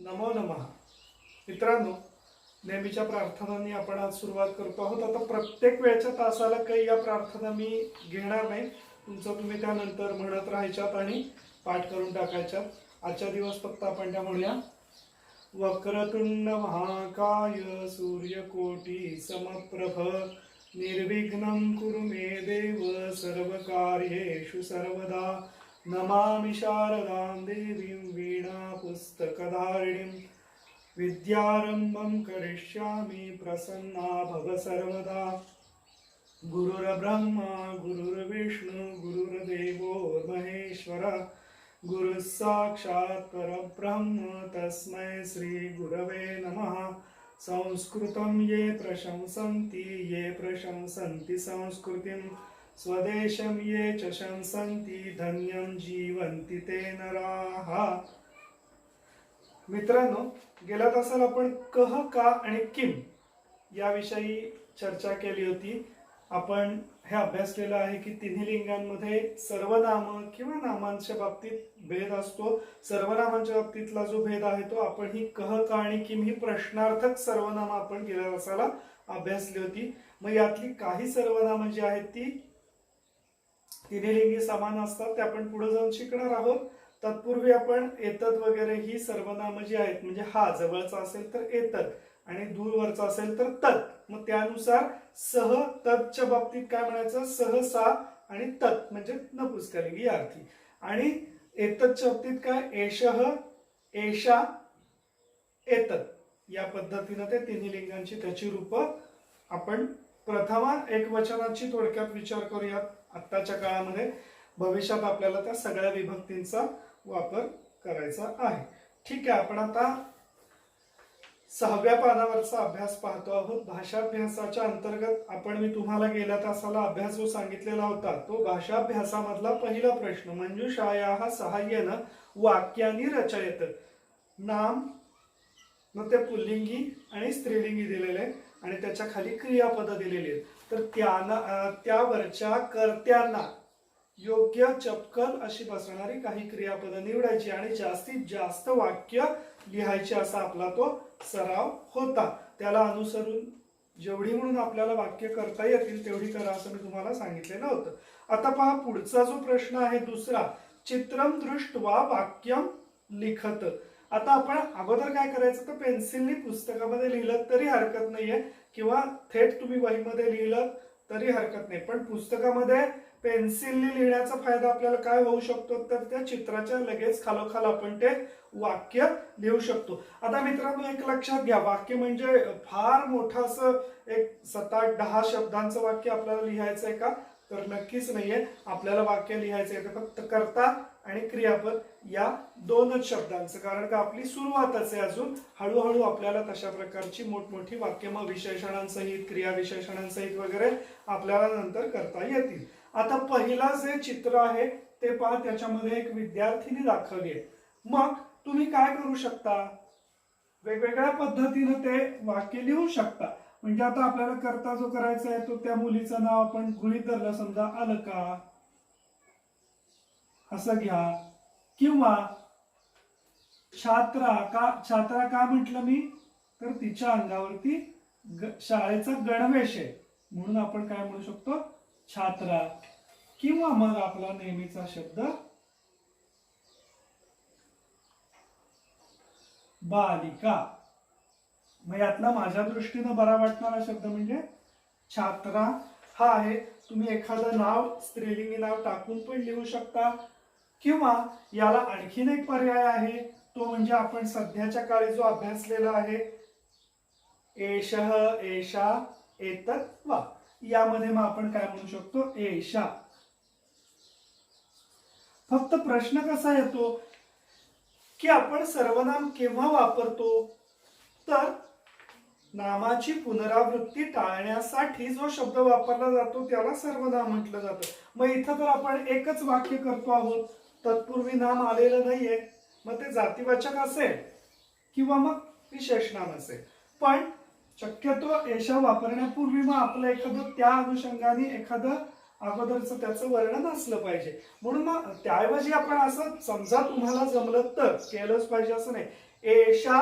नमो नमः. मित्रांनो, नेहमीच्या प्रार्थनांनी आपण आज सुरुवात करतो आहोत. आता प्रत्येक वेळच्या तासाला काही या प्रार्थना मी घेणार नाही. तुमचं तुम्ही त्यानंतर म्हणत राहायच्यात आणि पाठ करून टाकायच्यात. आजच्या दिवस फक्त आपण त्या म्हणूया. वक्रतुंड महाकाय सूर्यकोटी समप्रभ निर्विघ्नं कुरु मे देव सर्वकार्येषु सर्वदा. नमामि शारदां देवीं वीणा पुस्तकधारिणीं विद्यारंभं करिष्यामि प्रसन्ना भव सर्वदा. गुरुर्ब्रह्मा गुरुर्विष्णु गुरुर्देवो महेश्वर गुरुः साक्षात् परब्रह्म तस्मै श्री गुरवे नमः. संस्कृतं ये प्रशंसन्ति संस्कृतिं स्वदेशं ये च शंसन्ति धन्यं जीवन्ति ते नराः. मित्रांनो, गेल्या तासाला आपण कह का आणि किम याविषयी चर्चा केली होती. आपण हे अभ्यासलेलं आहे की तिन्ही लिंगांमध्ये सर्वनाम किंवा नामांच्या बाबतीत भेद असतो. सर्वनामांच्या बाबतीतला जो भेद आहे तो आपण ही कह का आणि किम ही प्रश्नार्थक सर्वनाम आपण गेल्या तासाला अभ्यासली होती. मग यातली काही सर्वनामं जी आहेत ती तिन्ही लिंगी समान असतात, ते आपण पुढे जाऊन शिकणार आहोत. तत्पूर्वी आपण एतद वगैरे ही सर्वनामं जी आहेत, म्हणजे हा जवळचा असेल तर एतद आणि दूरवरचा असेल तर तत्, मग त्यानुसार सह तत्च्या बाबतीत काय म्हणायचं, सहसा आणि तत् म्हणजे नपुंसकलिंगी अर्थी. आणि एतदच्या बाबतीत काय, एषः एषा एतद या पद्धतीने ते तिन्ही लिंगांची त्याची रूप आपण प्रथम एक वचनाची थोडक्यात विचार करूयात आत्ताच्या काळामध्ये. भविष्यात आपल्याला त्या सगळ्या विभक्तींचा वापर करायचा आहे. ठीक आहे, आपण आता 6व्या पानावरचा अभ्यास पाहतो आहोत. भाषाभ्यासाच्या अंतर्गत मी तुम्हाला गेल्या तासाला अभ्यास जो सांगितलेला होता तो भाषाभ्यासामधला पहिला प्रश्न. मंजुषायाः साहाय्येन वाक्यानि रचयेत. नाम मग ते पुल्लिंगी आणि स्त्रीलिंगी दिलेले आणि त्याच्या खाली क्रियापद दिलेली आहेत. तर त्यावरच्या कर्त्यांना योग्य चपकल अशी बसणारी काही क्रियापदं निवडायची आणि जास्तीत जास्त वाक्य लिहायचे असा आपला तो सराव होता. त्याला अनुसरून जेवढी म्हणून आपल्याला वाक्य करता येतील तेवढी करा असं मी तुम्हाला सांगितलेलं होतं. आता पहा, पुढचा जो प्रश्न आहे दुसरा, चित्रम दृष्ट्वा वाक्यम लिखत. आता आपण अगोदर काय करायचं, तर पेन्सिलनी पुस्तकामध्ये लिहिलं तरी हरकत नाहीये किंवा थेट तुम्ही वहीमध्ये लिहिलं तरी हरकत नाही. पण पुस्तकामध्ये पेन्सिलने लिहिण्याचा फायदा आपल्याला काय होऊ शकतो, तर त्या चित्राच्या लगेच खालोखाल आपण ते वाक्य लिहू शकतो. आता मित्रांनो, एक लक्षात घ्या, वाक्य म्हणजे फार मोठं असं एक 7-8-10 शब्दांचं वाक्य आपल्याला लिहायचं आहे का, तर नक्कीच नाहीये. आपल्याला वाक्य लिहायचं आहे फक्त कर्ता आणि क्रियापद या 2च शब्दांचं, कारण का आपली सुरुवातच आहे अजून. हळूहळू आपल्याला तशा प्रकारची मोठमोठी वाक्य मग विशेषणांसहित क्रिया विशेषणांसहित वगैरे आपल्याला नंतर करता येतील. आता पहिला जे चित्र आहे ते पहा, त्याच्यामध्ये एक विद्यार्थिनी दाखवली आहे. मग तुम्ही काय करू शकता, वेगवेगळ्या पद्धतीने ते वाक्य लिहू शकता. म्हणजे आता आपल्याला करता जो करायचा आहे तो त्या मुलीचं नाव आपण गृहीत धरलं, समजा अलका असं घ्या. किंवा छात्रा का म्हटलं मी, तर तिच्या अंगावरती शाळेचा गणवेश आहे म्हणून आपण काय म्हणू शकतो, छात्रा. किंवा मग आपला नेहमीचा शब्द बालिका. मग यातला माझ्या दृष्टीनं बरा वाटणारा शब्द म्हणजे छात्रा हा आहे. तुम्ही एखादं नाव स्त्रीलिंगी नाव टाकून पण लिहू शकता. किंवा याला आणखीन एक पर्याय आहे, तो म्हणजे आपण सध्याच्या काळी जो अभ्यासलेला आहे, एषः एषा एतत् वा. यामध्ये मग आपण काय म्हणू शकतो, एषा. फक्त प्रश्न कसा येतो की आपण सर्वनाम केव्हा वापरतो, तर नामाची पुनरावृत्ती टाळण्यासाठी जो शब्द वापरला जातो त्याला सर्वनाम म्हटलं जातं. मग इथं तर आपण एकच वाक्य करतो आहोत, तत्पूर्वी नाम आलेलं नाहीये, मग ते जातीवाचक असेल किंवा मग विशेषनाम असेल. पण शक्यतो एषा वापरण्यापूर्वी मग आपलं एखादं त्या अनुषंगाने एखादं अगोदरचं त्याचं वर्णन असलं पाहिजे. म्हणून मग त्याऐवजी आपण असं समजा तुम्हाला जमलं तर केलंच पाहिजे असं नाही, एषा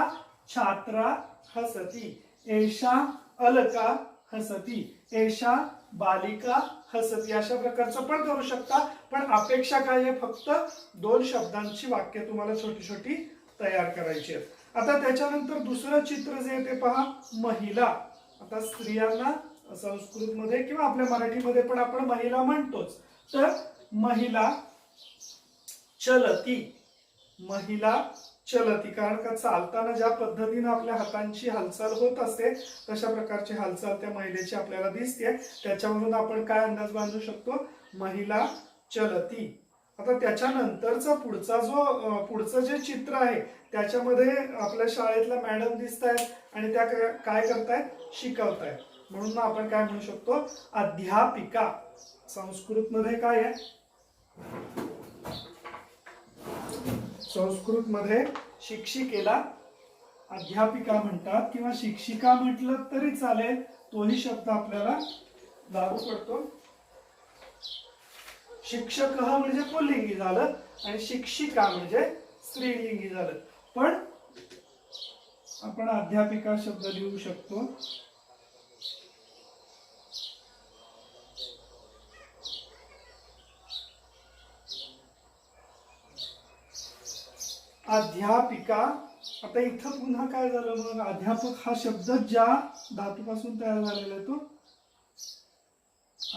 छात्रा हसती, एषा अलका हसती, एषा बालिका हसती. अशा प्रकारचं पण करू शकता, पण अपेक्षा काय आहे, फक्त 2 शब्दांची वाक्य तुम्हाला छोटी छोटी तयार करायची आहेत. आता त्याच्यानंतर दुसरं चित्र जे आहे ते पहा, महिला. आता स्त्रियांना संस्कृतमध्ये किंवा आपल्या मराठीमध्ये पण आपण महिला म्हणतोच. तर महिला चलती, महिला चलती, कारण का चालताना ज्या पद्धतीने आपल्या हातांची हालचाल होत असते तशा प्रकारची हालचाल त्या महिलेची आपल्याला दिसते. त्याच्यावरून आपण काय अंदाज बांधू शकतो, महिला चलती. आता त्याच्यानंतरचा पुढचं जे चित्र आहे त्याच्यामध्ये आपल्या शाळेतल्या मॅडम दिसत आहेत आणि त्या काय करतायत, शिकवतायत. म्हणून आपण काय म्हणू शकतो, अध्यापिका. संस्कृतमध्ये काय आहे, संस्कृतमध्ये शिक्षिकेला अध्यापिका म्हणतात किंवा शिक्षिका म्हटलं तरी चालेल, तोही शब्द आपल्याला लागू पडतो. शिक्षक म्हणजे पुल्लिंगी झालं आणि शिक्षिका म्हणजे स्त्रीलिंगी झालं, पण आपण अध्यापिका शब्द लिहू शकतो. अध्यापिका. आता इथं पुन्हा काय झालं, मग अध्यापक हा शब्द ज्या धातूपासून तयार झालेला आहे तो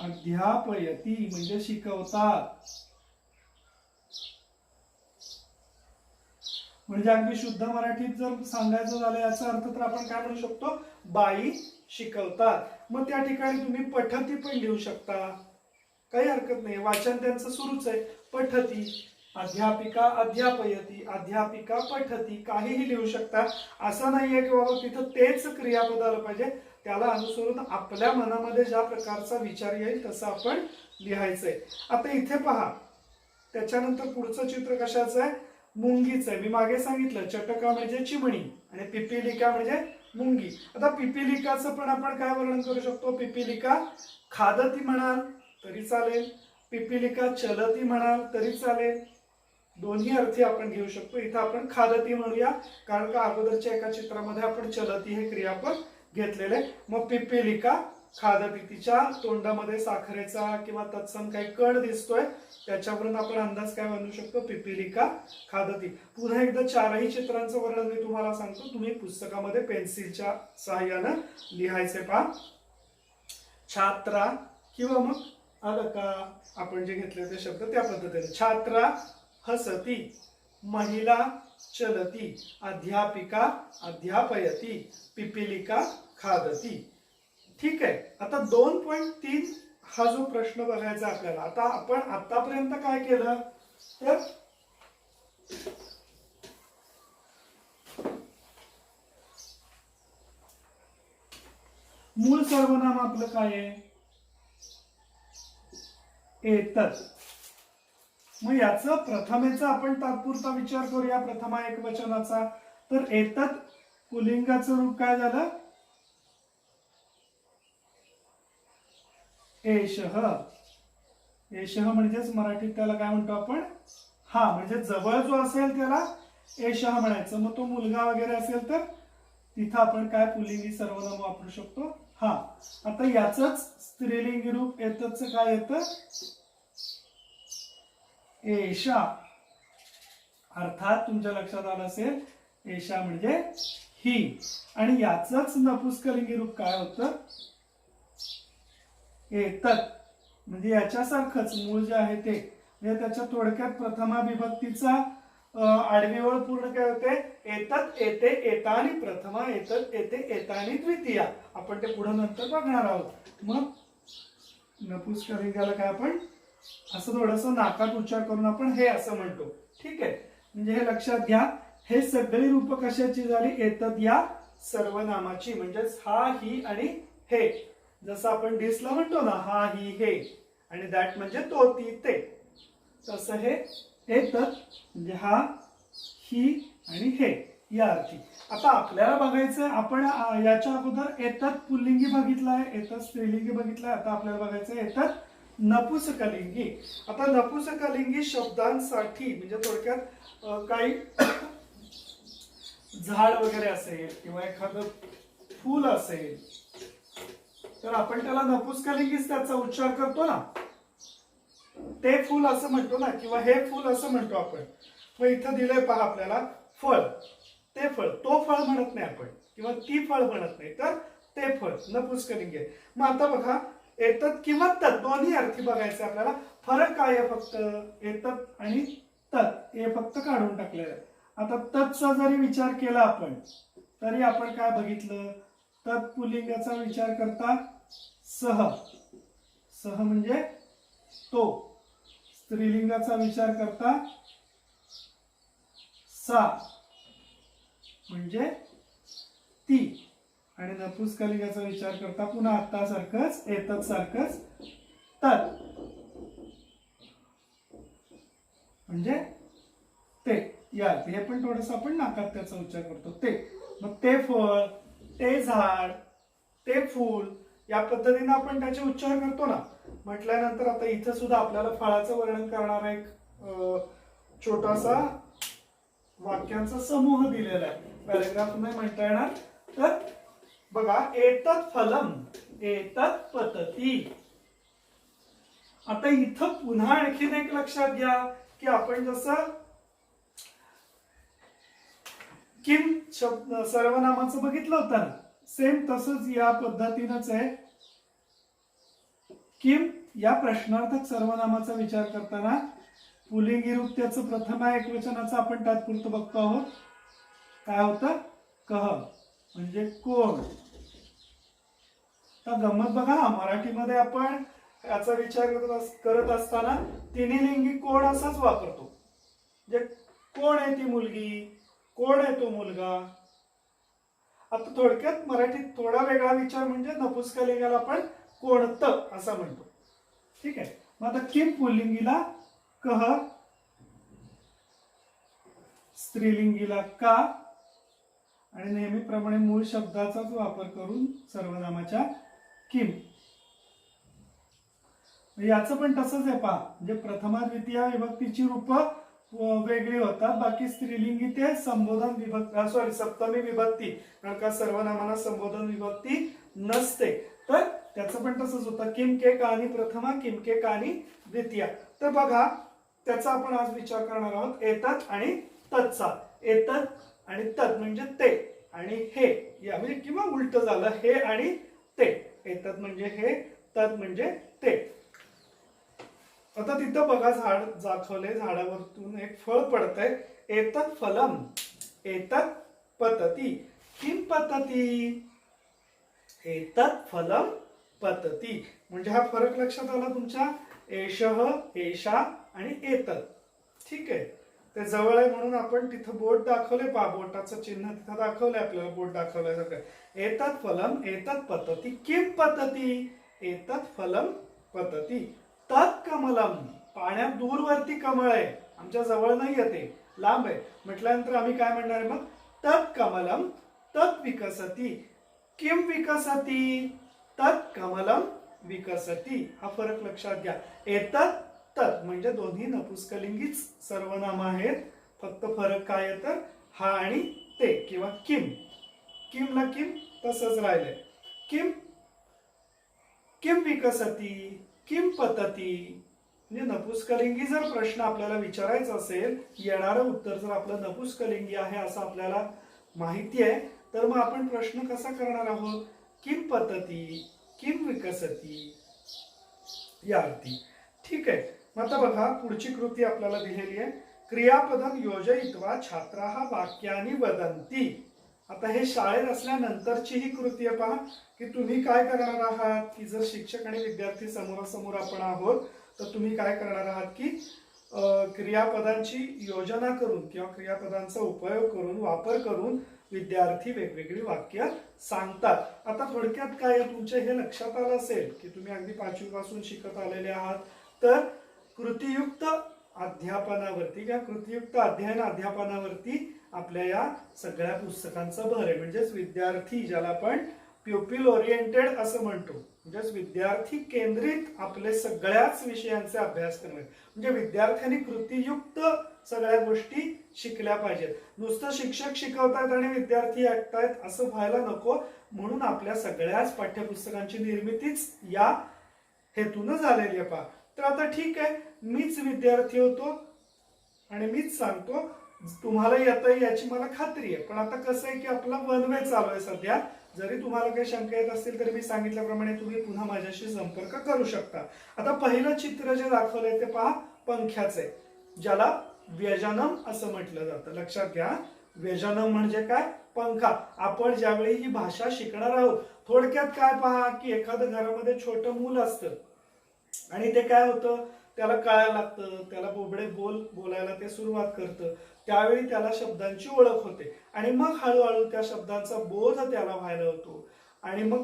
अध्यापयती, म्हणजे शिकवतात. म्हणजे अगदी शुद्ध मराठीत जर सांगायचं झालं याचा अर्थ तर आपण काय म्हणू शकतो, बाई शिकवतात. मग त्या ठिकाणी तुम्ही पठती पण लिहू शकता, काही हरकत नाही, वाचन त्यांचं सुरूच आहे. पठती, अध्यापिका अध्यापयती, अध्यापिका पठती, काहीही लिहू शकता. असं नाहीये की बाबा तिथं तेच क्रियापद आलं पाहिजे, त्याला अनुसरून आपल्या मनामध्ये ज्या प्रकारचा विचार येईल तसं आपण लिहायचंय. आता इथे पहा, त्याच्यानंतर पुढचं चित्र कशाचं आहे, मुंगीचं आहे. मी मागे सांगितलं चटका म्हणजे चिमणी आणि पिपिलिका म्हणजे मुंगी. आता पिपिलिकाचं पण आपण काय वर्णन करू शकतो, पिपिलिका खादती म्हणाल तरी चालेल, पिपिलिका चलती म्हणाल तरी चालेल, दोन्ही अर्थी आपण घेऊ शकतो. इथं आपण खादती म्हणूया, कारण का अगोदरच्या एका चित्रामध्ये आपण चलती हे क्रियापद घेतलेले. मग पिपिलिका खादती, तिच्या तोंडामध्ये साखरेचा किंवा तत्सम काही कण दिसतोय, त्याच्यावरून आपण अंदाज काय बांधू शकतो, पिपिलिका खादती. पुन्हा एकदा चारही चित्रांचं वर्णन मी तुम्हाला सांगतो, तुम्ही पुस्तकामध्ये पेन्सिलच्या सहाय्यानं लिहायचे. पहा, छात्रा किंवा मग अलका, आपण जे घेतले ते शब्द त्या पद्धतीने. छात्रा हसती, महिला चलती, अध्यापिका अध्यापयती, पिपिलिका खादती. ठीक आहे. आता 2.3 हा जो प्रश्न बघायचा आपल्याला. आता आपण आतापर्यंत काय केलं तर मूळ सर्वनाम आपलं काय आहे, एतत्. मग याचं प्रथमेचा आपण तात्पुरता विचार करूया, प्रथमा एकवचनाचा. तर एतत् पुल्लिंगाचं रूप काय झालं, एषः. एषः म्हणजेच मराठीत त्याला काय म्हणतो आपण, हा. म्हणजे जवळ जो असेल त्याला एषः म्हणायचं. मग तो मुलगा वगैरे असेल तर तिथं आपण काय पुल्लिंगी सर्वनाम वापरू शकतो, हा. आता याचंच स्त्रीलिंगी रूप एतत्चं काय येतं, एषा. अर्थात तुमच्या लक्षात आलं असेल, एषा म्हणजे ही. आणि याचंच नपुंसकलिंगी रूप काय होतं, एतत्. म्हणजे याच्यासारखंच मूळ जे आहे ते, म्हणजे त्याच्या थोडक्यात प्रथमा विभक्तीचा आडवी ओळ पूर्ण काय होते, एतत् एते एतानि प्रथमा, एतत् एते एतानि द्वितीया. आपण ते पुढे नंतर बघणार आहोत. मग नपुंसकलिंगाला काय आपण असं थोडस नाकात उच्चार करून आपण हे असं म्हणतो. ठीक आहे. म्हणजे हे लक्षात घ्या, हे सगळी रूप कशाची झाली, एतत् या सर्वनामाची. म्हणजेच हा, ही आणि हे. जसं आपण डिसला म्हणतो ना, हा, ही, हे, आणि दॅट म्हणजे तो, ती, ते, तसं हे एतत् म्हणजे हा, ही आणि हे या अर्थी. आता आपल्याला बघायचं, आपण याच्या अगोदर एतत् पुल्लिंगी बघितलाय, एतत् स्त्रीलिंगी बघितलाय. आता आपल्याला बघायचं एतत् नपुंसकलिंगी. आता नपुंसकलिंगी शब्दांसाठी म्हणजे थोडक्यात काही झाड वगैरे असेल किंवा एखादं फूल असेल तर आपण त्याला नपुंसकलिंगीच त्याचा उच्चार करतो ना. ते फूल असं म्हणतो ना किंवा हे फूल असं म्हणतो आपण. मग इथं दिलंय पहा आपल्याला फळ, ते फळ, तो फळ म्हणत नाही आपण किंवा ती फळ म्हणत नाही, तर ते फळ नपुंसकलिंगी आहे. मग आता बघा एतत किंवा तत् दोन्ही अर्थी बघायचे आपल्याला. फरक काय आहे फक्त एतत आणि तत् हे फक्त काढून टाकलेलं आहे. आता तत्चा जरी विचार केला आपण तरी आपण काय बघितलं, तत्पुलिंगाचा विचार करता सह, सह म्हणजे तो. स्त्रीलिंगाचा विचार करता सा म्हणजे ती. आणि नपुंसकलिंगाचा विचार करता पुन्हा आता सारखंच एतत सारखंच तत् म्हणजे ते. या हे पण थोडस आपण नाकात त्याचा उच्चार करतो ते. मग ते फळ, ते झाड, ते फूल या पद्धतीने आपण त्याचे उच्चार करतो ना. म्हटल्यानंतर आता इथं सुद्धा आपल्याला फळाचं वर्णन करणारा एक छोटासा वाक्यांचा समूह दिलेला आहे. पॅराग्राफ नाही म्हणता येणार. तर बघा एतत् फलम एतत् पतती. आता इथं पुन्हा आणखीन एक लक्षात घ्या की आपण जसं किम शब्द सर्वनामाचं बघितलं होतं ना, सेम तसंच या पद्धतीनंच आहे. किम या प्रश्नार्थक सर्वनामाचा विचार करताना पुल्लिंगी रूप त्याचं प्रथम आहे एकवचनाचं आपण तात्पुरतं बघतो आहोत. काय होतं, कह म्हणजे कोण. तर गंमत बघा, मराठीमध्ये आपण याचा विचार करत असताना तिन्ही लिंगी कोण असाच वापरतो. म्हणजे कोण आहे ती मुलगी, कोण आहे तो मुलगा. आता थोडक्यात मराठीत थोडा वेगळा विचार म्हणजे नपुंसकलिंगाला आपण कोणतं असं म्हणतो. ठीक आहे. मग आता किम पुल्लिंगीला कह, स्त्रीलिंगीला का आणि नेहमीप्रमाणे मूळ शब्दाचाच वापर करून सर्वनामाच्या किम. याचं पण तसंच आहे पहा. म्हणजे प्रथमा द्वितीय विभक्तीची रूप वेगळी होतात. बाकी स्त्रीलिंगी ते संबोधन विभक्ती सप्तमी विभक्ती, कारण का सर्वनामांना संबोधन विभक्ती नसते. तर त्याचं पण तसंच होतं. किम के कानी प्रथमा, किम के कानी द्वितीया. तर बघा त्याचा आपण आज विचार करणार आहोत एतत् आणि तत्चा. एतत् आणि तत् म्हणजे ते आणि हे, या म्हणजे किंवा उलट झालं हे आणि ते. एतत् म्हणजे हे, तत् म्हणजे ते. आता तिथं बघा झाड दाखवले, झाडावरतून एक फळ पडतंय. एतत् फलम एतत् पतती. किम पतती, एतत् फलम पतती. म्हणजे हा फरक लक्षात आला तुमच्या. एषः, एषा आणि एतत्. ठीक आहे. ते जवळ आहे म्हणून आपण तिथं बोट दाखवले पहा, बोटाचं चिन्ह तिथं दाखवलंय आपल्याला, बोट दाखवल्यासारखं. एतत् फलम एतत् पतती. किम पतती, एतत् फलम पतती. तत् कमलम, पाण्यात दूरवरती कमळ आहे, आमच्या जवळ नाही येते, लांब आहे. म्हटल्यानंतर आम्ही काय म्हणणार आहे मग, तत् कमलम तत् विकसती. किम विकसती, तत् कमलम विकसती. हा फरक लक्षात घ्या. एतत् तत् म्हणजे दोन्ही नपुंसकलिंगीच सर्वनाम आहेत. फक्त फरक काय आहे तर हा आणि ते किंवा किम. किमला किम तसंच राहिलंय. किम किम विकसती, किम पतती. म्हणजे नपुंसकलिंगी जर प्रश्न आपल्याला विचारायचा असेल, येणारं उत्तर जर आपलं नपुंसकलिंगी आहे असं आपल्याला माहिती आहे, तर मग आपण प्रश्न कसा करणार आहोत, किम पतती, किम विकसती या अर्थी. ठीक आहे. मग आता बघा पुढची कृती आपल्याला दिलेली आहे. क्रियापदं योजयित्वा छात्राः वाक्यानि वदन्ति. आता हे शाळेत असल्यानंतरची ही कृती आहे पहा, की तुम्ही काय करणार आहात, की जर शिक्षक आणि विद्यार्थी समोरासमोर आपण आहोत तर तुम्ही काय करणार आहात की क्रियापदांची योजना करून किंवा क्रियापदांचा उपयोग करून, वापर करून विद्यार्थी वेगवेगळी वाक्य सांगतात. आता थोडक्यात काय तुमच्या हे लक्षात आलं असेल की तुम्ही अगदी 5वी पासून शिकत आलेले आहात. तर कृतीयुक्त अध्यापनावरती किंवा कृतीयुक्त अध्ययन अध्यापनावरती आपल्या या सगळ्या पुस्तकांचा भर आहे. म्हणजेच विद्यार्थी, ज्याला आपण प्युपिल ओरिएंटेड असं म्हणतो, म्हणजेच विद्यार्थी केंद्रित आपले सगळ्याच विषयांचे अभ्यास करणे, म्हणजे विद्यार्थ्यांनी कृतीयुक्त सगळ्या गोष्टी शिकल्या पाहिजेत. नुसतं शिक्षक शिकवतायत आणि विद्यार्थी ऐकतायत असं व्हायला नको, म्हणून आपल्या सगळ्याच पाठ्यपुस्तकांची निर्मितीच या हेतून झालेली आहे. पहा, तर आता ठीक आहे, मीच विद्यार्थी होतो आणि मीच सांगतो, तुम्हाला येतं याची मला खात्री आहे. पण आता कसं आहे की आपला वन वे चालू आहे सध्या. जरी तुम्हाला काही शंका येत असतील तरी मी सांगितल्याप्रमाणे तुम्ही पुन्हा माझ्याशी संपर्क करू शकता. आता पहिलं चित्र जे दाखवलंय ते पहा, पंख्याचे, ज्याला व्यजनम असं म्हटलं जातं. लक्षात घ्या, व्यजनम म्हणजे काय? पंखा. आपण ज्यावेळी ही भाषा शिकणार आहोत, थोडक्यात काय पहा की एखादं घरामध्ये छोटं मूल असतं आणि ते काय होतं, त्याला कळायला लागतं, त्याला बोबडे बोलायला ते सुरुवात करतं. त्यावेळी त्याला शब्दांची ओळख होते आणि मग हळूहळू त्या शब्दांचा बोध त्याला व्हायला होतो आणि मग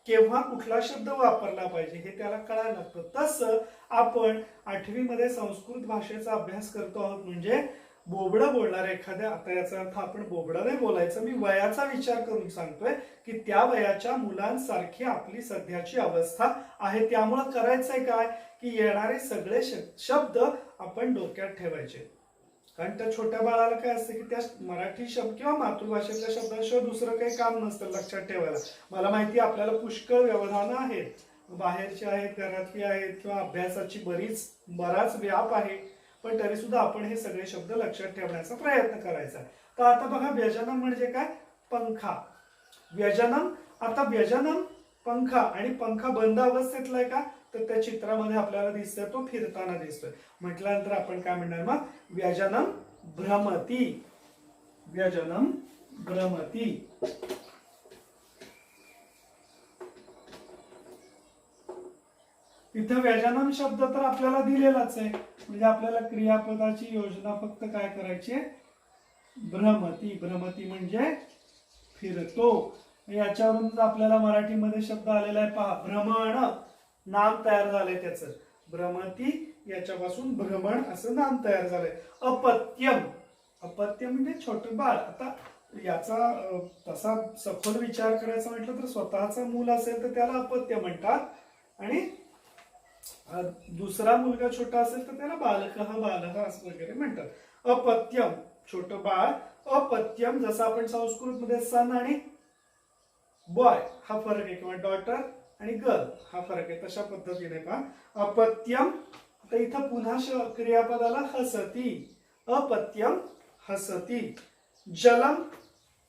केव्हा कुठला शब्द वापरला पाहिजे हे त्याला कळायला लागतं. तसं आपण 8वी मध्ये संस्कृत भाषेचा अभ्यास करतो आहोत. म्हणजे बोबडं बोलणार एखाद्या, आता याचा अर्थ आपण बोबडं नाही बोलायचं, मी वयाचा विचार करून सांगतोय की त्या वयाच्या मुलांसारखी आपली सध्याची अवस्था आहे. त्यामुळं करायचंय काय की येणारे सगळे शब्द आपण डोक्यात ठेवायचे. कारण त्या छोट्या बाळाला काय असतं की त्या मराठी शब्द किंवा मातृभाषेतल्या शब्दांशिवाय दुसरं काही काम नसतं लक्षात ठेवायला. मला माहिती आहे आपल्याला पुष्कळ व्यवधानं आहेत, बाहेरची आहेत, घरातली आहेत, किंवा अभ्यासाची बराच व्याप आहे, पण तरी सुद्धा आपण हे सगळे शब्द लक्षात ठेवण्याचा प्रयत्न करायचा. तर आता बघा, व्यजनम म्हणजे काय? पंखा. व्यजनम, आता व्यजनम पंखा, आणि पंखा बंद अवस्थेतला आहे का? तर त्या चित्रामध्ये आपल्याला दिसतोय तो फिरताना दिसतोय. म्हटल्यानंतर आपण काय म्हणणार मग? व्यजनम भ्रमती. व्यजनम भ्रमती. इथं व्यजनम शब्द तर आपल्याला दिलेलाच आहे, म्हणजे आपल्याला क्रियापदाची योजना फक्त काय करायची आहे? भ्रमती. भ्रमती म्हणजे फिरतो. याच्यावरून आपल्याला मराठीमध्ये शब्द आलेला आहे पहा, भ्रमण. नाम तयार झालंय त्याचं, भ्रमती याच्यापासून भ्रमण असं नाम तयार झालंय. अपत्यम. अपत्यम म्हणजे छोटं बाळ. आता याचा तसा सखोल विचार करायचा म्हटलं तर स्वतःचा मूल असेल तर त्याला अपत्य म्हणतात, आणि दुसरा मुलगा छोटा असेल तर त्याला बालकः बालः असं वगैरे म्हणतात. अपत्यम छोटं बाळ. अपत्यम जसं आपण संस्कृतमध्ये सन आणि बॉय हा फरक आहे, किंवा डॉटर आणि गर्ल हा फरक आहे, तशा पद्धतीने पहा अपत्यम. तर इथं पुन्हा क्रियापदाला हसती. अपत्यम हसती. जलम,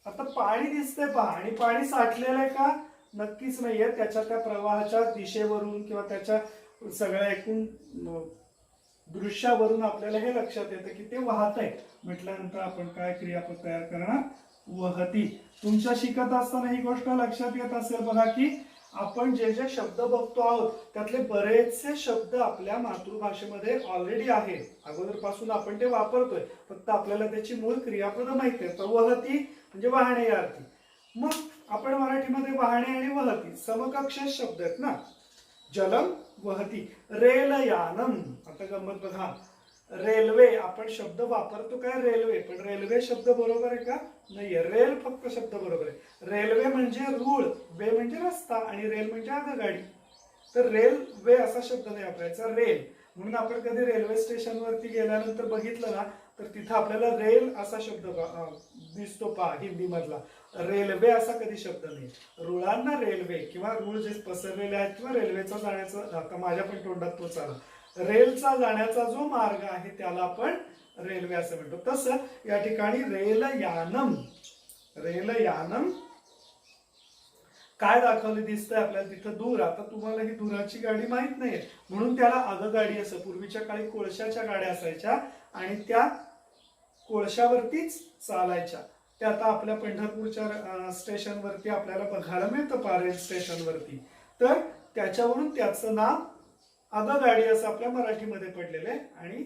आता पाणी दिसतंय पहा, आणि पाणी साठलेलं आहे का? नक्कीच नाहीये. त्याच्या त्या प्रवाहाच्या दिशेवरून किंवा त्याच्या सगळ्या एकूण दृश्यावरून आपल्याला हे लक्षात येतं की ते वाहत आहे. म्हटल्यानंतर आपण काय क्रियापद तयार करणार? वहती. तुमच्या शिकत असताना ही गोष्ट लक्षात येत असेल बघा की आपण जे जे शब्द बघतो आहोत त्यातले बरेचसे शब्द आपल्या मातृभाषेमध्ये ऑलरेडी आहेत, अगोदरपासून आपण ते वापरतोय, फक्त आपल्याला त्याची मूळ क्रियापद माहिती आहे. तर वहती म्हणजे वाहणे या अर्थी. मग आपण मराठीमध्ये वाहणे आणि वहती समकक्ष शब्द आहेत ना. जलम वहती. रेलयानम, आता गंमत बघा, रेल्वे आपण शब्द वापरतो काय? रेल्वे. पण रेल्वे शब्द बरोबर आहे का? नाहीये. रेल फक्त शब्द बरोबर आहे. रेल्वे म्हणजे रूळ, वे म्हणजे रस्ता, आणि रेल म्हणजे आगगाडी. तर रेल्वे असा शब्द नाही वापरायचा, रेल. म्हणून आपण कधी रेल्वे स्टेशनवरती गेल्यानंतर बघितलं ना तर तिथं आपल्याला रेल असा शब्द दिसतो पहा हिंदी मधला. रेल्वे असा कधी शब्द नाही. रुळांना रेल्वे किंवा रूळ जे पसरलेले आहेत किंवा रेल्वेचा जाण्याचा, आता माझ्या पण तोंडात तोच आला, रेलचा जाण्याचा जो मार्ग आहे त्याला आपण रेल्वे असं म्हणतो. तसं या ठिकाणी रेलयानम. रेलयानम काय दाखवले दिसतंय आपल्याला तिथं? दूर. आता तुम्हाला ही दुराची गाडी माहित नाहीये म्हणून त्याला आगगाडी असं. पूर्वीच्या काळी कोळशाच्या गाड्या असायच्या आणि त्या कोळशावरतीच चालायच्या. ते आता आपल्या पंढरपूरच्या स्टेशनवरती आपल्याला बघायला मिळतं, पारेल स्टेशनवरती. तर त्याच्यावरून त्याचं नाव आगगाडी असं आपल्या मराठीमध्ये पडलेलं आहे, आणि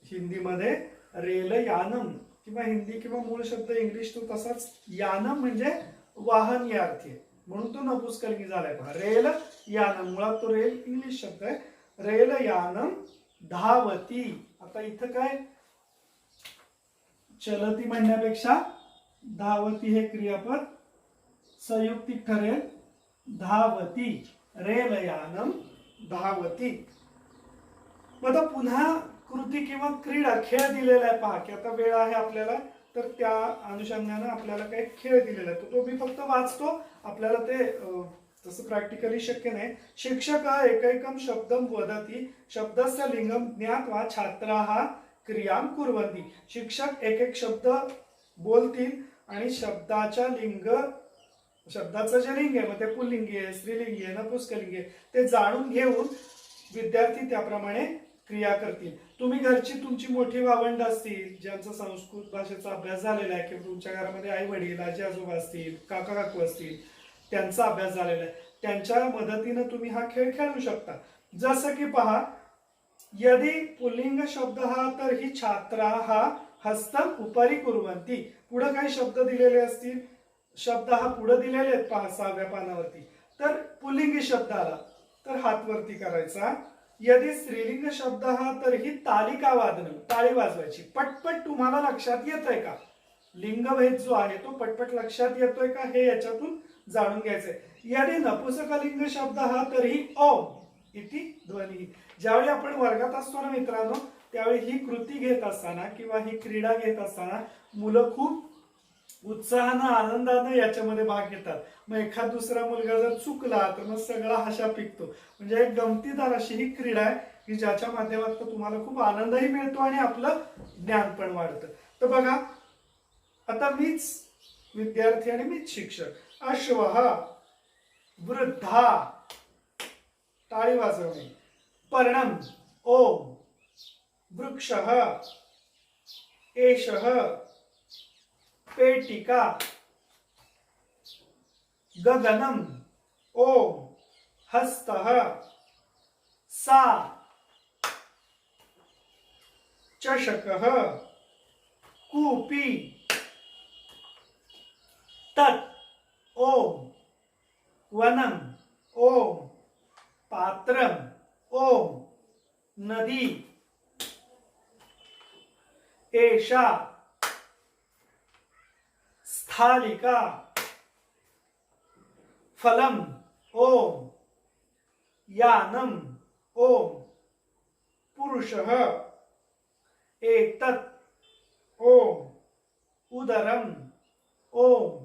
हिंदीमध्ये रेलयानम, किंवा हिंदी किंवा मूळ शब्द इंग्लिश तो तसाच. यानम म्हणजे वाहन या अर्थी आहे, म्हणून तो नपुंसकलिंगी झालाय पहा. रेल यानम, मुळात तो रेल इंग्लिश शब्द आहे. रेल यानम धावती. आता इथं काय? चलती म्हणण्यापेक्षा धावती हे क्रियापद संयुक्तिक ठरेल. धावती. रेलयानम धावती. मग आता पुन्हा कृती किंवा क्रीडा खेळ दिलेला आहे पहा की आता वेळ आहे आपल्याला, तर त्या अनुषंगाने आपल्याला काही खेळ दिलेला आहे तो मी फक्त वाचतो, आपल्याला ते तसं प्रॅक्टिकली शक्य नाही. शिक्षक एकैकम शब्दम वदती शब्दस्य लिंगम ज्ञात्वा छात्राः क्रियाम कुर्वन्ति. शिक्षक एक एक शब्द बोलतील आणि शब्दाचं जे लिंग आहे मग ते पुल्लिंगी आहे, स्त्रीलिंगी आहे, नपुंसकलिंगी आहे ते जाणून घेऊन विद्यार्थी त्याप्रमाणे क्रिया करतील. तुम्ही घरची तुमची मोठी भावंड असतील ज्यांचा संस्कृत भाषेचा अभ्यास झालेला आहे किंवा तुमच्या घरामध्ये आई वडील आजी आजोबा असतील काका काकू असतील त्यांचा अभ्यास झालेला आहे, त्यांच्या मदतीने तुम्ही हा खेळ खेळू शकता. जसं की पहा यदि पुल्लिंग शब्द हा तर ही छात्रा हा हस्तम उपरी कुर्वन्ति. पुढे काही शब्द दिलेले असतील, शब्द हा पुढे दिलेले आहेत पहा 6व्या पानावरती, तर पुल्लिंगी शब्द आला तर हात वरती करायचा. यदि स्त्रीलिंग शब्द हा तर ही तालिका वादन, टाळी वाजवायची. पटपट तुम्हाला लक्षात येतोय का लिंगभेद जो आहे तो पटपट लक्षात येतोय का हे याच्यातून जाणून घ्यायचंय. यदि नपुंसकलिंग शब्द हा तर ही ओम इति ध्वनी. ज्यावेळी आपण वर्गात असतो ना मित्रांनो, त्यावेळी ही कृती घेत असताना किंवा ही क्रीडा घेत असताना मुलं खूप उत्साहानं आनंदानं याच्यामध्ये भाग घेतात. मग एखाद दुसरा मुलगा जर चुकला तर मग सगळा हशा पिकतो. म्हणजे एक गमतीदार अशी ही क्रीडा आहे की ज्याच्या माध्यमातून तुम्हाला खूप आनंदही मिळतो आणि आपलं ज्ञान पण वाढतं. तर बघा आता मीच विद्यार्थी आणि मीच शिक्षक. अश्वः वृद्धा टाळी वाजवणे. पर्णम ओम. वृक्षः एषः. पेटिका. गगनम ओम. हस्तः सा. चषकः कूपी. तत् ओम. वनम ओम. पात्रम ओम. नदी. एषा. स्थालिका. फलम ओम. यानम ओम. पुरुषः एतत् ओम. उदरम ओम.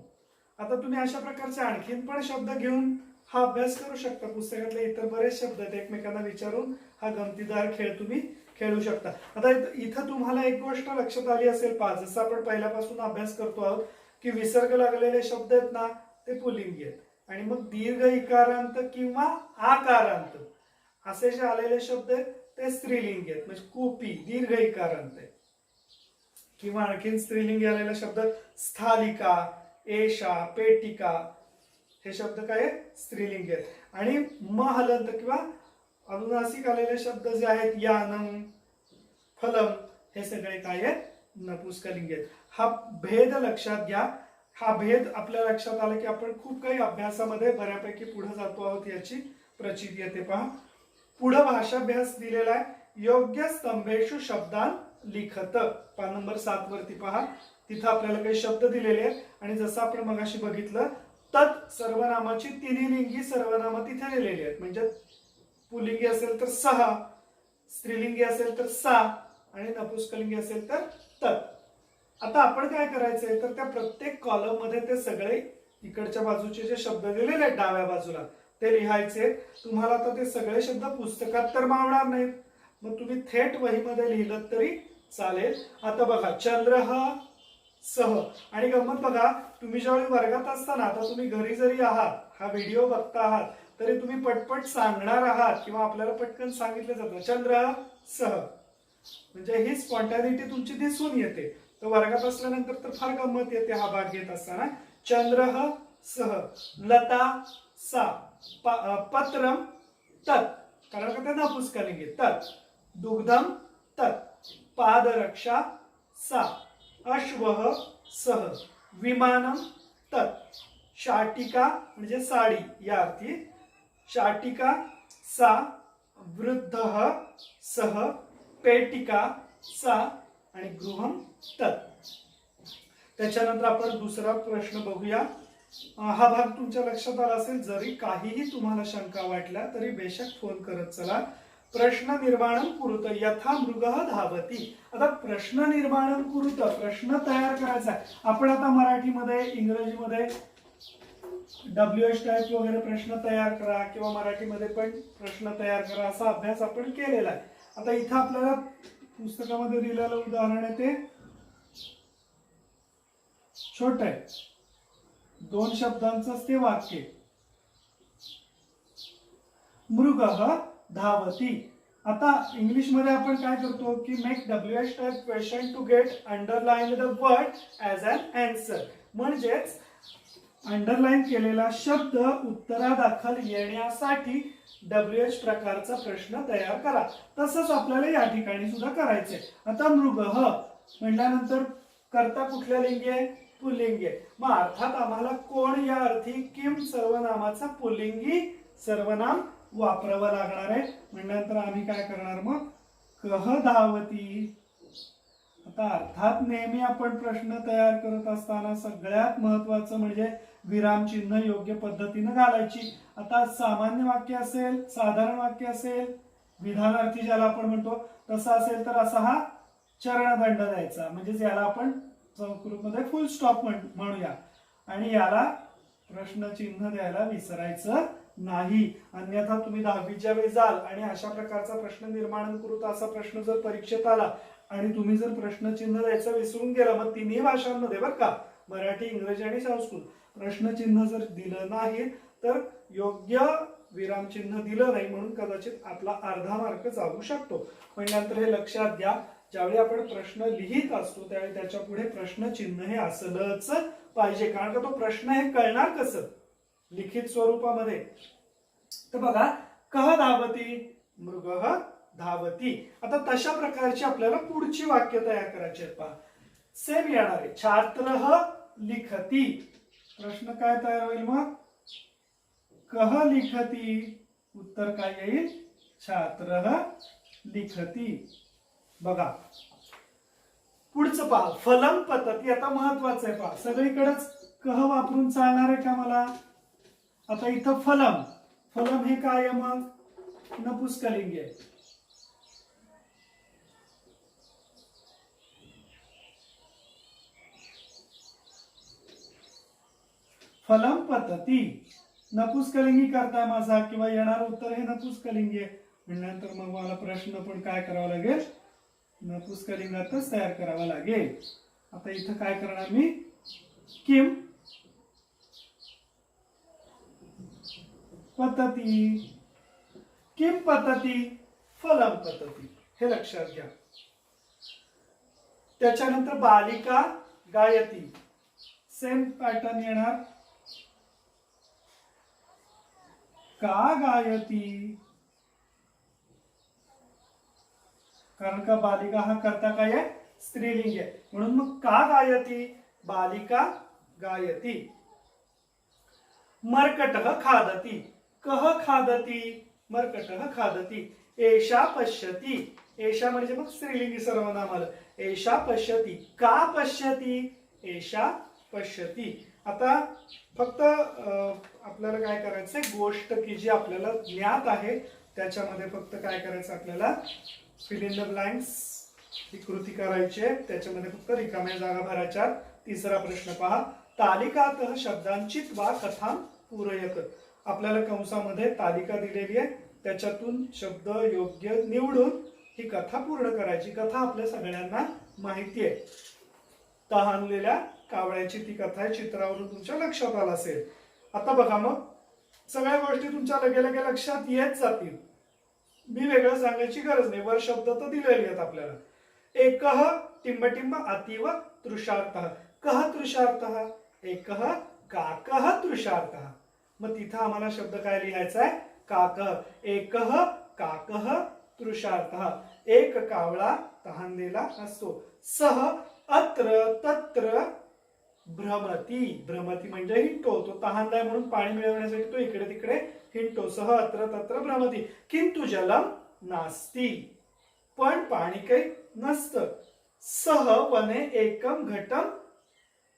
आता तुम्ही अशा प्रकारचे आणखीन पण शब्द घेऊन हा अभ्यास करू शकता. पुस्तकातले इतर बरेच शब्द आहेत एकमेकांना विचारून हा गमतीदार खेळ तुम्ही खेळू शकता. आता इथं तुम्हाला एक गोष्ट लक्षात आली असेल पहा, जसं आपण पहिल्यापासून अभ्यास करतो आहोत की विसर्ग लागलेले शब्द आहेत ना ते पुल्लिंगी आहेत आणि मग दीर्घ इकारांत किंवा आकारांत असे जे आलेले शब्द आहेत ते स्त्रीलिंगी आहेत. म्हणजे कूपी दीर्घ इकारांत आहे. किंवा आणखीन स्त्रीलिंगी आलेला शब्द स्थालिका, एषा, पेटिका हे शब्द काय आहेत स्त्रीलिंगी आहेत. आणि म हलंत किंवा अनुनासिक आलेले शब्द जे आहेत यानम, फलम हे सगळे काय आहेत नपुंसकलिंगी आहेत. हा भेद लक्षात घ्या. हा भेद आपल्या लक्षात आला की आपण खूप काही अभ्यासामध्ये बऱ्यापैकी पुढे जातो आहोत याची प्रचिती येते. पहा पुढे भाषाभ्यास दिलेला आहे. योग्य स्तंभेषु शब्दान लिखत. पान नंबर 7 वरती पहा, तिथं आपल्याला काही शब्द दिलेले आहेत आणि जसं आपण मगाशी बघितलं तत् सर्वनामाची तिन्ही लिंगी सर्वनाम तिथे दिलेली आहेत. म्हणजे पुल्लिंगी असेल तर सहा, स्त्रीलिंगी असेल तर सा आणि नपुंसकलिंगी असेल तर तत्. आता आपण काय करायचंय तर त्या प्रत्येक कॉलम मध्ये ते सगळे इकडच्या बाजूचे जे शब्द दिलेले आहेत डाव्या बाजूला ते लिहायचे. तुम्हाला आता ते सगळे शब्द पुस्तकात तर मावणार नाहीत, मग तुम्ही थेट वहीमध्ये लिहिलं तरी चालेल. आता बघा चंद्र सह. आणि गंमत बघा, तुम्ही ज्यावेळी वर्गात असताना, आता तुम्ही घरी जरी आहात हा व्हिडिओ बघता आहात तरी तुम्ही पटपट सांगणार आहात किंवा आपल्याला पटकन सांगितलं जातं चंद्र सह. म्हणजे ही स्पॉन्टॅनिटी तुमची दिसून येते. तर वर्गात असल्यानंतर तर फार गंमत येते हा भाग घेत असताना. चंद्र सह. लता सा. पत्रम तत्, कारण का ते नपुंसकलिंगी तत्. दुग्धम तत्. पादरक्षा सा. अश्वः सह. विमानम तत्. शाटिका म्हणजे साडी या अर्थी शाटिका सा. वृद्धः सह. पेटिका सा आणि गृहम तत्. त्याच्यानंतर आपण दुसरा प्रश्न बघूया. हा भाग तुमच्या लक्षात आला असेल. जरी काहीही तुम्हाला शंका वाटल्या तरी बेशक फोन करत चला. प्रश्न निर्माणं कुरुत यथा मृगः धावती. आता प्रश्न निर्माणं कुरुत, प्रश्न तयार करायचा आहे. आपण आता मराठीमध्ये, इंग्रजीमध्ये WH टाईप वगैरे प्रश्न तयार करा किंवा मराठीमध्ये पण प्रश्न तयार करा असा अभ्यास आपण केलेला आहे. आता इथं आपल्याला पुस्तकामध्ये दिलेलं उदाहरण आहे ते छोट आहे, 2 शब्दांचंच ते वाक्य. मृगः धावती. आता इंग्लिश मध्ये आपण काय करतो की make WH type question to get underline the word as an answer. म्हणजेच अंडरलाइन केलेला शब्द उत्तरादाखल येण्यासाठी WH प्रकारचा प्रश्न तयार करा. तसंच आपल्याला या ठिकाणी सुद्धा करायचंय. आता मृगः म्हटल्यानंतर कर्ता कुठल्या लिंगी आहे? पुल्लिंगी आहे. मग अर्थात आम्हाला कोण या अर्थी किम सर्वनामाचा पुल्लिंगी सर्वनाम वापरावं लागणार आहे. म्हटल्यानंतर आम्ही काय करणार मग? कह धावती. आता अर्थात नेहमी आपण प्रश्न तयार करत असताना सगळ्यात महत्वाचं म्हणजे विरामचिन्ह योग्य पद्धतीने घालायची. आता सामान्य वाक्य असेल, साधारण वाक्य असेल, विधानार्थी ज्याला आपण म्हणतो तसा असेल तर असा हा चरणदंड द्यायचा. म्हणजे याला आपण संस्कृतमध्ये फुल स्टॉप म्हणूया. आणि याला प्रश्नचिन्ह द्यायला विसरायचं नाही. अन्यथा तुम्ही 10वीच्या वेळी जाल आणि अशा प्रकारचा प्रश्न निर्माण करू असा प्रश्न जर परीक्षेत आला आणि तुम्ही जर प्रश्नचिन्ह द्यायचं विसरून गेला, मग तिन्ही भाषांमध्ये बरं का, मराठी, इंग्रजी आणि संस्कृत, प्रश्नचिन्ह जर दिलं नाही तर योग्य विरामचिन्ह दिलं नाही म्हणून कदाचित आपला अर्धा मार्क जाऊ शकतो. म्हटल्यानंतर हे लक्षात घ्या, ज्यावेळी आपण प्रश्न लिहित असतो त्यावेळी त्याच्या पुढे प्रश्नचिन्ह हे असलंच पाहिजे. कारण का तो प्रश्न हे कळणार कसं लिखित स्वरूपामध्ये. तर बघा, कह धावती, मृगः धावती. आता तशा प्रकारची आपल्याला पुढची वाक्य तयार करायची आहेत. पहा, सेम येणार आहे. छात्रः लिखती. प्रश्न काय तयार होईल मग? कह लिखती. उत्तर काय येईल? छात्रः लिखती. बघा पुढचं पहा, फलम पतती. आता महत्वाचं आहे. पहा, सगळीकडेच कह वापरून चालणार आहे का मला? आता इथं फलम, फलम हे काय आहे मग? नपुंसकलिंगी आहे. फलम पतती नपुंसकलिंगी करता माझा किंवा येणार उत्तर हे नपुंसकलिंगी आहे. म्हणल्यानंतर मग मला प्रश्न पण काय करावा लागेल? नपुंसकलिंगातच तयार करावा लागेल. आता इथं काय करणार मी? किम पतती, किम पतती, फलम पतती. हे लक्षात घ्या. त्याच्यानंतर बालिका गायती, सेम पॅटर्न येणार. का गायती? कारण का बालिका हा करता काय आहे? स्त्रीलिंग आहे. म्हणून मग का गायती? बालिका गायती. मर्कटः खादती. कह खादती, मर्कटः खादती. एषा पश्यती. एषा म्हणजे मग स्त्रीलिंगी सर्वनाम आलं. एषा पश्यती. का पश्यती? एषा पश्यती. आता फक्त आपल्याला काय करायचंय? गोष्ट की जी आपल्याला ज्ञात आहे त्याच्यामध्ये फक्त काय करायचं आपल्याला? फिल इन द ब्लँक्स ही कृती करायची आहे. त्याच्यामध्ये फक्त रिकाम्या जागा भरायच्या. तिसरा प्रश्न पहा, तालिकातः शब्दांचित वा कथा पूरयत. आपल्याला कंसामध्ये तालिका दिलेली आहे, त्याच्यातून शब्द योग्य निवडून ही कथा पूर्ण करायची. कथा आपल्या सगळ्यांना माहिती आहे. तहानलेल्या कावळ्याची ती कथा आहे. चित्रावरून तुमच्या लक्षात आलं असेल. आता बघा, मग सगळ्या गोष्टी तुमच्या लगे लगे लक्षात येत जातील. मी वेगळं सांगायची गरज नाही. वर शब्द तर दिलेले आहेत आपल्याला. एकः टिंबटिंब अतीव तृषार्थः. कः तृषार्थः? एकः काकः तृषार्थः. मग तिथं आम्हाला शब्द काय लिहायचा आहे? काकः. एकः काकः तृषार्थः. एक कावळा तहानलेला असतो. सह अत्र तत्र भ्रमती. भ्रमती म्हणजे हिंडतो. तो तहानलाय म्हणून पाणी मिळवण्यासाठी तो इकडे तिकडे हिंडतो. सह अत्र तत्र भ्रमती. किंतु जलम नास्ति. पण पाणी काही नसतं. सह वने एकम घटम.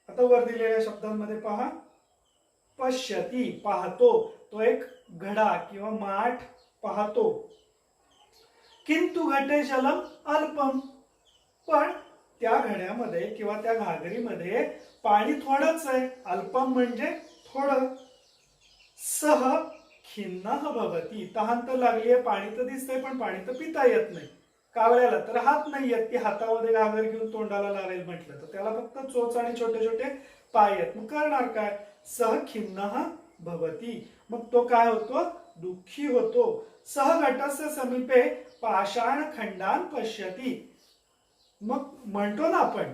आता वर दिलेल्या शब्दांमध्ये पहा, पश्यती पाहतो, तो एक घडा किंवा माठ पाहतो. किंतु घटे जलम अल्पम, पण त्या घड्यामध्ये किंवा त्या घागरीमध्ये पाणी थोडंच आहे. अल्पम म्हणजे थोडं. सह खिन्नः भवती, तहान तर लागली आहे, पाणी तर दिसतंय पण पाणी तर पिता येत नाही. कावळ्याला तर हात नाही येत की हातामध्ये घागर घेऊन तोंडाला लावेल म्हटलं तर, त्याला फक्त चोच आणि छोटे छोटे पाय आहेत. मग करणार काय? सह खिन्नः भवती, मग तो काय होतो? दुःखी होतो. सह घटस्य समीपे पाषाण खंडान पश्यती, मग म्हणतो ना आपण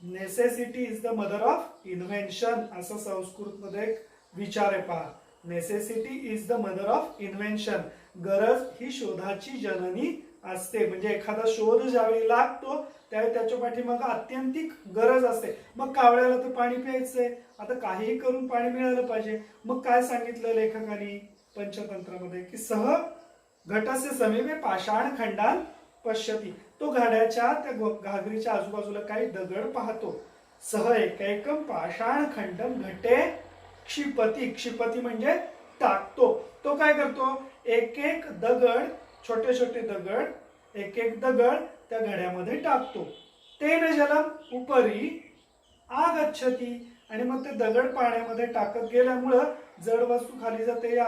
necessity is the mother of invention, असं संस्कृत मध्ये एक विचार आहे पहा. Necessity is the mother of invention, गरज ही शोधाची जननी असते. म्हणजे एखादा शोध ज्यावेळी लागतो त्यावेळी त्याच्या पाठीमागे अत्यंतिक गरज असते. मग कावळ्याला तर पाणी प्यायचंय, आता काहीही करून पाणी मिळालं पाहिजे. मग काय सांगितलं लेखकांनी पंचतंत्रामध्ये की सह घटस्य समीपे पाषाण खंडान पश्यती, तो घड्याच्या त्या घागरीच्या आजूबाजूला काही दगड पाहतो. सह एकैकम पाषाण खंडम घटे क्षिपती, क्षिपती म्हणजे टाकतो. तो काय करतो? एक एक दगड, छोटे छोटे दगड, एक एक दगड त्या घड्यामध्ये टाकतो. तेन जलम उपरी आगच्छती, आणि मग ते दगड पाण्यामध्ये टाकत गेल्यामुळं जड वस्तू खाली जाते, या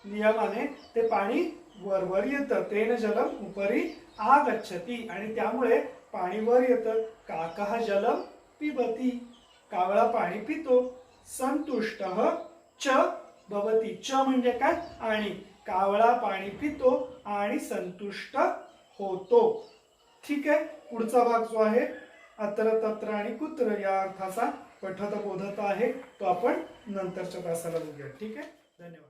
नियमाने ते पाणी वरवर येतं. तेन जलम उपरी आगच्छती, आणि त्यामुळे पाणी वर येतं. काकः जलम पिबती, कावळा पाणी पितो. संतुष्टः च भवती, च म्हणजे काय? आणि कावळा पाणी पितो आणि संतुष्ट होतो. ठीक आहे. पुढचा भाग जो आहे अत्र तत्र आणि कुत्र या अर्थाचा पठत बोधत आहे, तो आपण नंतरच्या तासाला बघूया. ठीक आहे. धन्यवाद.